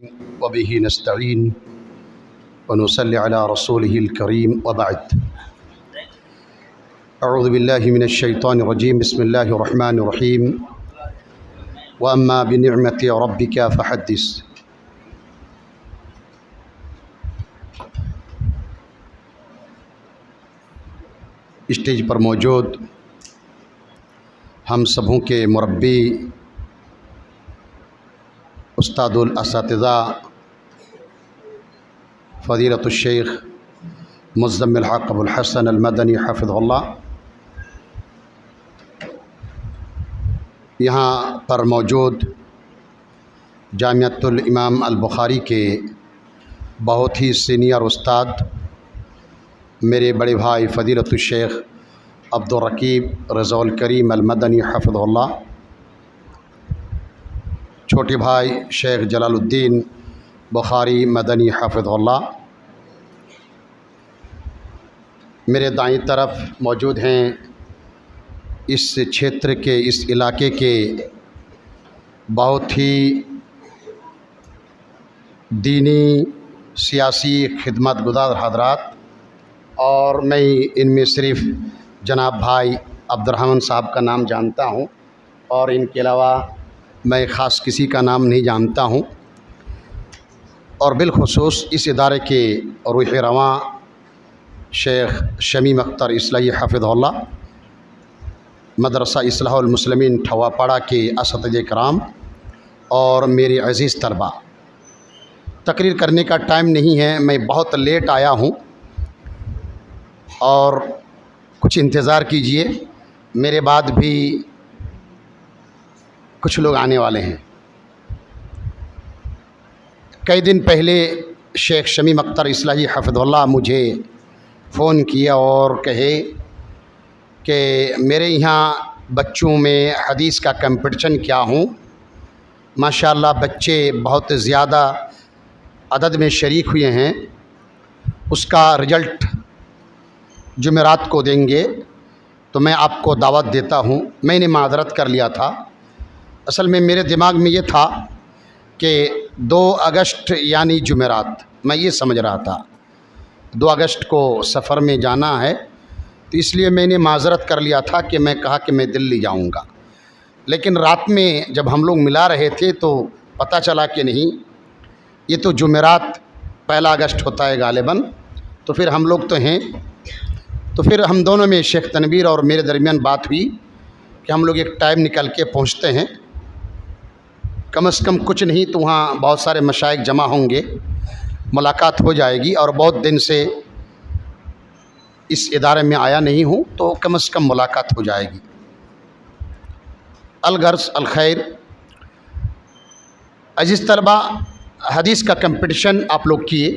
वबिही नस्तईन व नुसल्ली अला रसूलिहिल करीम व बाद। अऊज़ु बिल्लाहि मिनश शैतानिर रजीम। बिस्मिल्लाहिर रहमानिर रहीम। व अम्मा बिनिअमति रब्बिका फहद्दिस। स्टेज पर मौजूद हम सबों के मुरब्बी उस्तादुल असातिज़ा फ़ज़ीलतुश शेख मुज़्ज़म्मिल हक़ अबुल हसन अल मदनी हफ़िज़हुल्लाह, यहाँ पर मौजूद जामिअतुल इमाम अल बुखारी के बहुत ही सीनियर उस्ताद मेरे बड़े भाई फ़ज़ीलतुश शेख अब्दुल रकीब रज़ाउल करीम अल मदनी हफ़िज़हुल्लाह, छोटे भाई शेख जलालुद्दीन बुखारी मदनी हफ़िज़हुल्लाह, मेरे दाईं तरफ मौजूद हैं इस क्षेत्र के, इस इलाके के बहुत ही दीनी सियासी खिदमत गुज़ार हज़रात, और मैं इनमें सिर्फ़ जनाब भाई अब्दुर्रहमान साहब का नाम जानता हूँ और इनके अलावा मैं ख़ास किसी का नाम नहीं जानता हूँ। और बिलखुसूस इस इदारे के रूह रवां शेख शमीम अख्तर इस्लाही हफ़िज़हुल्लाह, मदरसा इस्लाहुल मुस्लिमीन ठवापाड़ा के असतिज़े कराम और मेरे अज़ीज़ तलबा, तकरीर करने का टाइम नहीं है, मैं बहुत लेट आया हूँ और कुछ इंतज़ार कीजिए, मेरे बाद भी कुछ लोग आने वाले हैं। कई दिन पहले शेख शमीम अख्तर इस्लाही हफ़िज़हुल्लाह मुझे फ़ोन किया और कहे कि मेरे यहाँ बच्चों में हदीस का कंपटीशन क्या हूँ, माशाअल्लाह बच्चे बहुत ज़्यादा अदद में शरीक हुए हैं, उसका रिज़ल्ट जुमेरात को देंगे, तो मैं आपको दावत देता हूँ। मैंने माज़रत कर लिया था, असल में मेरे दिमाग में ये था कि 2 अगस्त यानी जुमेरात, मैं ये समझ रहा था 2 अगस्त को सफ़र में जाना है, तो इसलिए मैंने माज़रत कर लिया था कि मैं कहा कि मैं दिल्ली जाऊंगा। लेकिन रात में जब हम लोग मिला रहे थे तो पता चला कि नहीं, ये तो जुमेरात 1 अगस्त होता है गालिबन, तो फिर हम लोग तो हैं, तो फिर हम दोनों में शेख तनवीर और मेरे दरमियान बात हुई कि हम लोग एक टाइम निकल के पहुँचते हैं, कम से कम कुछ नहीं तो वहाँ बहुत सारे मशाइख जमा होंगे, मुलाकात हो जाएगी, और बहुत दिन से इस इदारे में आया नहीं हूँ तो कम से कम मुलाकात हो जाएगी। अलगर्ज़ अलखैर, अज़ीज़ तलबा, हदीस का कंपटीशन आप लोग किए,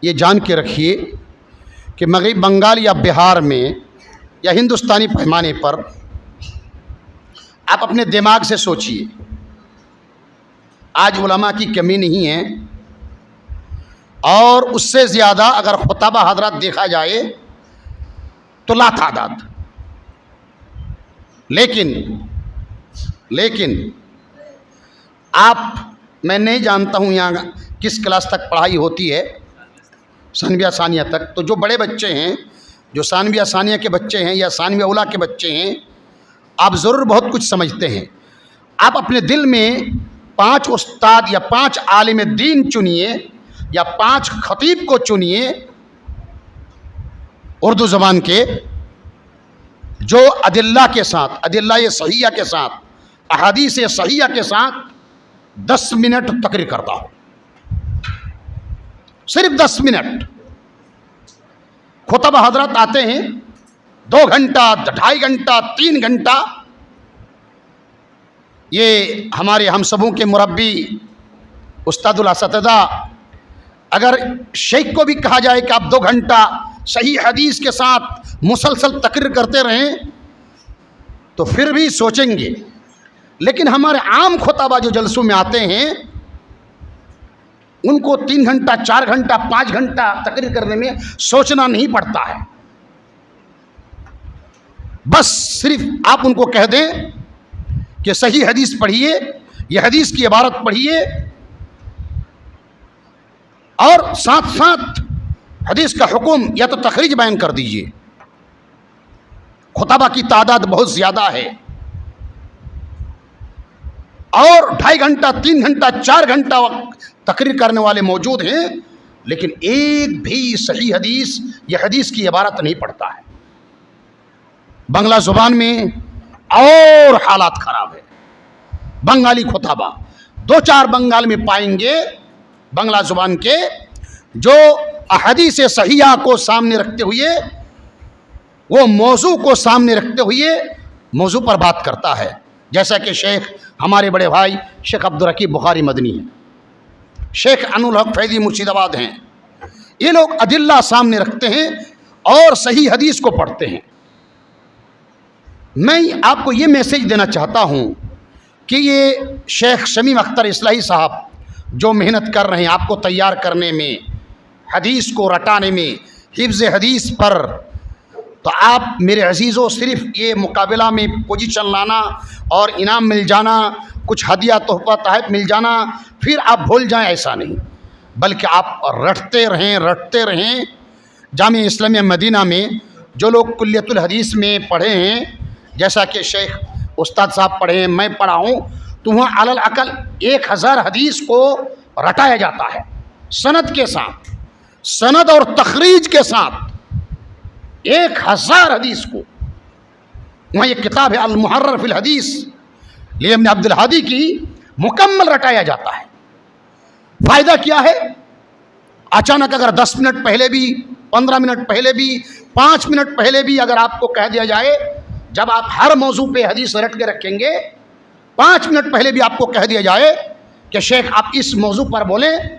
ये जान के रखिए कि मग़रिब बंगाल या बिहार में या हिंदुस्तानी पैमाने पर आप अपने दिमाग से सोचिए, आज उलमा की कमी नहीं है, और उससे ज़्यादा अगर खुतबा हज़रात देखा जाए तो लातादाद। लेकिन आप, मैं नहीं जानता हूँ यहाँ किस क्लास तक पढ़ाई होती है, सानविया सानिया तक, तो जो बड़े बच्चे हैं, जो सानविया सानिया के बच्चे हैं या सानविया उला के बच्चे हैं, आप ज़रूर बहुत कुछ समझते हैं। आप अपने दिल में 5 उस्ताद या 5 आलिम दीन चुनिए या 5 खतीब को चुनिए उर्दू ज़बान के, जो अदिल्ला के साथ, अदिल्ला सहिया के साथ, अहादीस सहिया के साथ 10 मिनट तकरीर करता हो, सिर्फ 10 मिनट। खुतबा हज़रत आते हैं 2 घंटा, 2.5 घंटा, 3 घंटा। ये हमारे हम सबों के मुरब्बी उस्तादुल असातिज़ा, अगर शेख को भी कहा जाए कि आप 2 घंटा सही हदीस के साथ मुसलसल तकरीर करते रहें तो फिर भी सोचेंगे। लेकिन हमारे आम खुतबा जो जलसों में आते हैं, उनको 3 घंटा, 4 घंटा, 5 घंटा तकरीर करने में सोचना नहीं पड़ता है। बस सिर्फ आप उनको कह दें कि सही हदीस पढ़िए, ये हदीस की इबारत पढ़िए, और साथ साथ हदीस का हुक्म या तो तखरीज बयान कर दीजिए। खुतबा की तादाद बहुत ज़्यादा है और 2.5 घंटा 3 घंटा 4 घंटा तकरीर करने वाले मौजूद हैं, लेकिन एक भी सही हदीस या हदीस की इबारत नहीं पढ़ता है। बंगला ज़ुबान में और हालात ख़राब है। बंगाली खुतबा 2-4 बंगाल में पाएंगे बंगला ज़ुबान के, जो अहदीस सहीहा को सामने रखते हुए, वो मौजू को सामने रखते हुए मौजू पर बात करता है। जैसा कि शेख हमारे बड़े भाई शेख अब्दुल रकीब बुखारी मदनी हैं, शेख अनुल हक फैज़ी मुर्शिदाबाद हैं, ये लोग अदिल्ला सामने रखते हैं और सही हदीस को पढ़ते हैं। मैं आपको ये मैसेज देना चाहता हूँ कि ये शेख शमीम अख्तर इस्लाही साहब जो मेहनत कर रहे हैं आपको तैयार करने में, हदीस को रटाने में, हिफ्ज़ हदीस पर, तो आप मेरे अजीज़ों सिर्फ़ ये मुकाबला में पोजीशन लाना और इनाम मिल जाना, कुछ हदिया तोहफ़ा तहफ़ मिल जाना, फिर आप भूल जाएं, ऐसा नहीं, बल्कि आप रटते रहें। जामिया इस्लामिया मदीना में जो लोग कुल्लियतुल हदीस में पढ़े हैं, जैसा कि शेख उस्ताद साहब पढ़े हैं, मैं पढ़ा हूँ, तो वहाँ अलल अकल 1000 हदीस को रटाया जाता है, सनद के साथ, सनद और तखरीज के साथ 1000 हदीस को। वहाँ एक किताब है अल मुहर्रर फिल हदीस लिब्न अब्दुल हादी की, मुकम्मल रटाया जाता है। फ़ायदा क्या है? अचानक अगर 10 मिनट पहले भी, 15 मिनट पहले भी, 5 मिनट पहले भी अगर आपको कह दिया जाए, जब आप हर मौजू पे हदीस रट के रखेंगे, 5 मिनट पहले भी आपको कह दिया जाए कि शेख आप इस मौजू पर बोलें,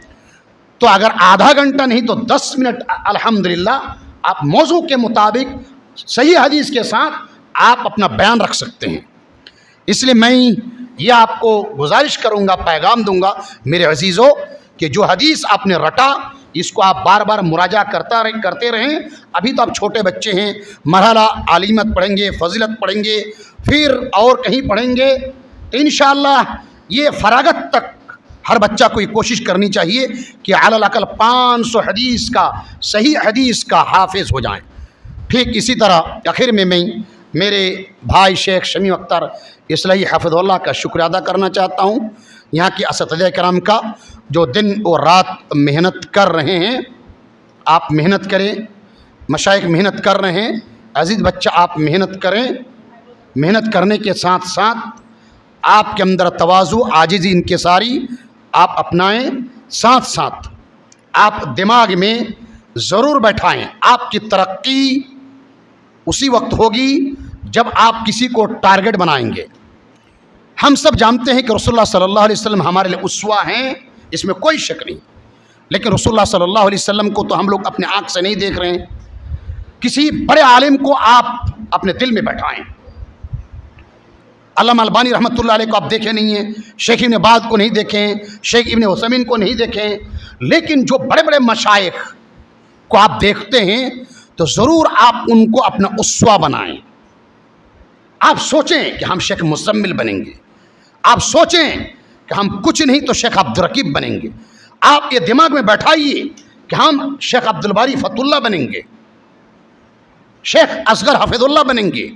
तो अगर आधा घंटा नहीं तो 10 मिनट अल्हम्दुलिल्लाह आप मौजू के मुताबिक सही हदीस के साथ आप अपना बयान रख सकते हैं। इसलिए मैं ये आपको गुजारिश करूँगा, पैगाम दूँगा मेरे अजीज़ों, कि जो हदीस आपने रटा इसको आप बार बार मुराजा करते रहें। अभी तो आप छोटे बच्चे हैं, मरहला आलिमत पढ़ेंगे, फजीलत पढ़ेंगे, फिर और कहीं पढ़ेंगे, तो इंशाअल्लाह ये फरागत तक हर बच्चा को ये कोशिश करनी चाहिए कि अलल अकल 500 हदीस का, सही हदीस का हाफिज़ हो जाएं। ठीक इसी तरह आखिर में मैं मेरे भाई शेख शमीम अख्तर इस्लाही हफ़िज़हुल्लाह का शुक्र अदा करना चाहता हूँ, यहाँ के असतिज़ा कराम का, जो दिन और रात मेहनत कर रहे हैं। आप मेहनत करें, मशाइख मेहनत कर रहे हैं, अजीज़ बच्चा आप मेहनत करें। मेहनत करने के साथ साथ आपके अंदर तवाज़ु, आजिज़ी, इनकिसारी आप अपनाएं। साथ साथ आप दिमाग में ज़रूर बैठाएं, आपकी तरक्की उसी वक्त होगी जब आप किसी को टारगेट बनाएंगे। हम सब जानते हैं कि रसूलुल्लाह सल्लल्लाहु अलैहि वसल्लम हमारे लिए उस्वा हैं, इसमें कोई शक नहीं, लेकिन रसूलुल्लाह सल्लल्लाहु अलैहि वसल्लम को तो हम लोग अपने आँख से नहीं देख रहे हैं। किसी बड़े आलिम को आप अपने दिल में बैठाएं। अल्लामा अलबानी रहमतुल्लाह अलैह को आप देखे नहीं हैं, शेख इब्न बाज़ को नहीं देखें, शेख इब्न उसैमीन को नहीं देखें, लेकिन जो बड़े बड़े मशाइख को आप देखते हैं तो ज़रूर आप उनको अपना उस्वा बनाएं। आप सोचें कि हम शेख मुज़म्मिल बनेंगे, आप सोचें कि हम कुछ नहीं तो शेख अब्दुल रकीब बनेंगे। आप ये दिमाग में बैठाइए कि हम शेख अब्दुल बारी फतुल्लाह बनेंगे, शेख असगर हफीजुल्लाह बनेंगे।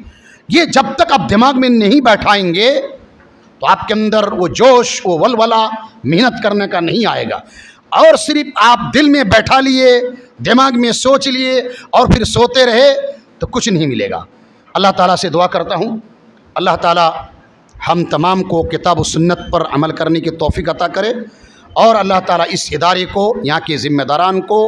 ये जब तक आप दिमाग में नहीं बैठाएंगे तो आपके अंदर वो जोश, वो वलवला मेहनत करने का नहीं आएगा। और सिर्फ आप दिल में बैठा लिए, दिमाग में सोच लिए और फिर सोते रहे तो कुछ नहीं मिलेगा। अल्लाह ताला से दुआ करता हूँ, अल्लाह ताला हम तमाम को किताब व सुन्नत पर अमल करने की तौफीक अता करे, और अल्लाह ताला इस इदारे को, यहाँ के ज़िम्मेदारान को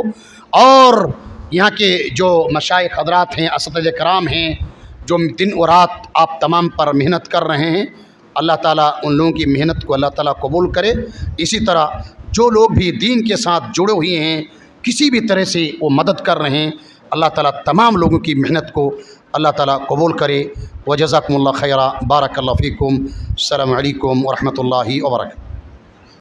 और यहाँ के जो मशाइख हज़रात हैं, असतिज़ा कराम हैं, जो दिन और रात आप तमाम पर मेहनत कर रहे हैं, अल्लाह ताला उन लोगों की मेहनत को अल्लाह ताला कबूल करे। इसी तरह जो लोग भी दीन के साथ जुड़े हुए हैं, किसी भी तरह से वो मदद कर रहे हैं, अल्लाह ताला तमाम लोगों की मेहनत को अल्लाह ताला कबूल करे। व जज़ाकुमुल्लाह खैरा, बारकल्लाहु फ़ीकुम, अस्सलामु अलैकुम व रहमतुल्लाहि व बरकातहू।